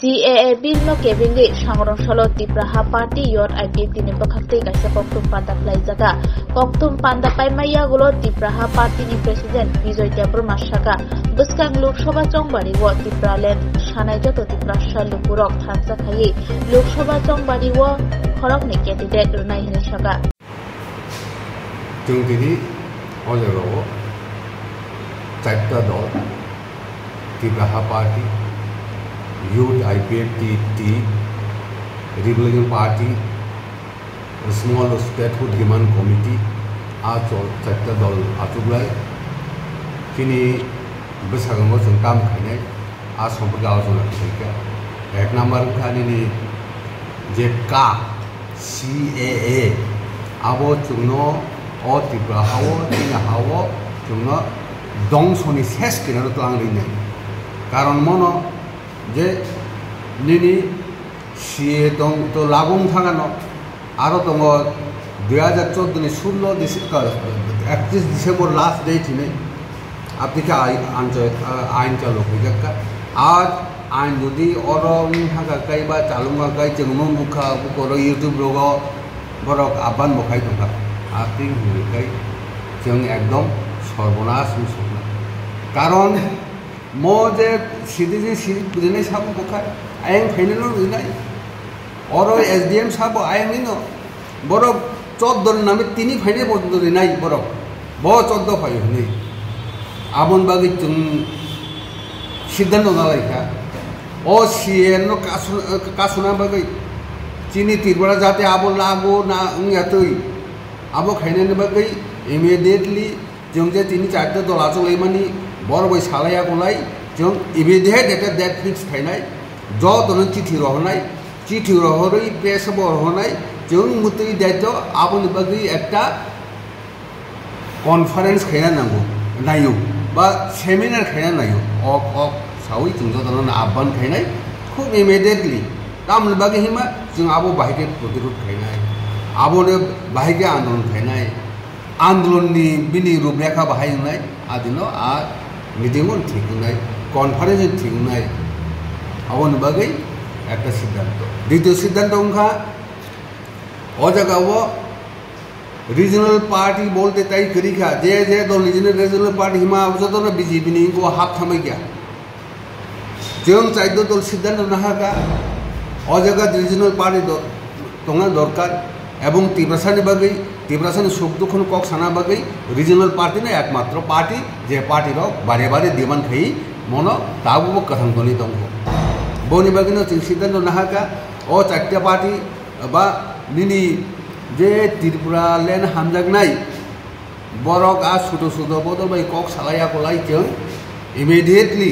CAA bill no kebingri sangrong solo Tipraha party yot IPF ni bakhakte kaisa koktum panda plaijaga koktum panda paimaya gulo Tipraha party ni president Bijoy Debroma Saka buskang Lok Sabha Chongbari wo Tipralen sanai joto Tiprasha lupurok thansa khai Lok Sabha Chongbari wo khorok ni candidate runai hini Saka jungtini ojero chatta dol Tipraha party Youth IPFT, Republican Party, Small Statehood Demand Committee, Achol, Chatta Dol, Achuglai, Kini, Besagango, and Tam Kane, Asompa Zona, Ek number Kanini, Jeka, CAA, Abo Chuno, or Tipraha, Tina Hawo, Chuno, Dong Soni Seskin, and Tangline, Karon Mono. যে নিনি সিয়ে দং তো লাগুং থাকানো আরো দङ 2014 নি 31 December last date নে আপনি কা আইন চালু হইজাকা আজ আইন যদি অরং থাকা কাইবা চালুঙ্গা কাই জংমং মুখা বড় ইউটিউব রোগ বড় আবান বখাই দংকা আপনি হুইকাই जों একদম সর্বনাশ মুসলমান কারণ मोजे सीधे सीधे बुझने साबु बखाय आयं फाइनल रुइनाय और एसडीएम साबु आयं नो बरो 14 नामे तिनी फाइनल बदल रुइनाय बरो बो 14 फाइ हनै आबन बागै जों सिद्धांत नालायखा ओ सीएन नो कासुना बागै चिनी तिरबरा जाते आबो लागो ना यातै आबो खाइने बागै इमिडिएटली जों जे तिनी चारते दलाचो लैमानि बरबै सालाया गलाय जों इमिडिएट डेट फिक्स थायनाय ज दन चिठी रहरै प्रेस बरहनाय जों मुतै डेट आबनि बागै एकटा कनफारेन्स खायना नांगौ नायो बा सेमिनार खायना नायो अक सावै जों दन आबान खायनाय खूब इमिडिएटली तामनि बागै हिमा जों आबो बाहायके प्रतिरोध खायनाय आबोनो बाहायके आन्दोलन खायनाय आन्दोलननि बिनि रूपरेखा बाहायनाय आदिनो आ মিটিংও ঠিক নাই কনফারেন্স ঠিক নাই আবন বাগৈ একটা সিদ্ধান্ত দ্বিতীয় সিদ্ধান্ত অংখা ও জায়গাও রিজনাল পার্টি বলতে তাই করিখা যে যে দল রিজনাল পার্টি হিমা অবজত না বিজেপি নি গো হাত থামাই গিয়া जों চাইদ দল সিদ্ধান্ত না হাকা ও জায়গা রিজনাল পার্টি তোমরা দরকার এবং তীব্রাসানি বাগৈ তীব্রাসানি সুখ দুঃখ কক সানা বাগৈ রিজনাল পার্টি না একমাত্র পার্টি যে পার্টির বারে বারে ডিমান্ড খাই মন তাবো কথাঙ্কনি দङ বনি বাগিনো जों सिद्धांत नाहाका ও চারটা পার্টি বা নিনি যে ত্রিপুরা লেন হামজাগনাই বরক আ ছোট ছোট বদল বাই কক সালায়া কলাই जों ইমিডিয়েটলি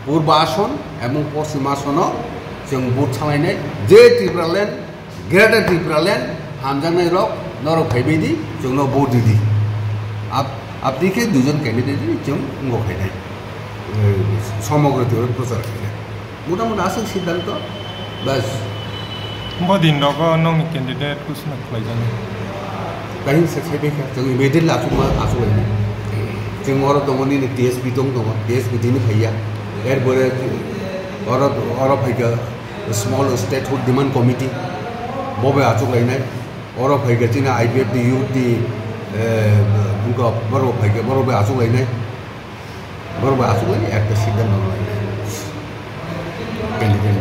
পূর্ব আসন এবং পশ্চিম আসন जों ভোট সালাইনাय যে ত্রিপুরা লেন গ্রেটার ত্রিপুরা লেন হামজাগনাই রক नरक फाइबायदि जोंनो भोट दिदि আপনি কে দুজন ক্যান্ডিডেট जों गखायनाय समग्र ত্রিপুরা প্রচার খাयनाय মোটামুটি আছে সিদ্ধান্ত বাস बदिन दग नों कैंडिडेट कुसना खलायजानो गाहिन सेबेखा जों इमिडिएट आसुलायनाय जों अर दङनि टीएसपी दङ टीएसपी दिनो फाइया एरबरे अर फाइगा स्मॉल स्टेटहुड डिमांड कमिटी बबे आसुलायनाय और फाइगा जोंना आइपिएफटी इउथनि बुंखौ बर फाइगा बरबे आसुलायनाय बरबे आसुलाय একটা সিদ্ধান্ত লাইনাय कैंडिडेट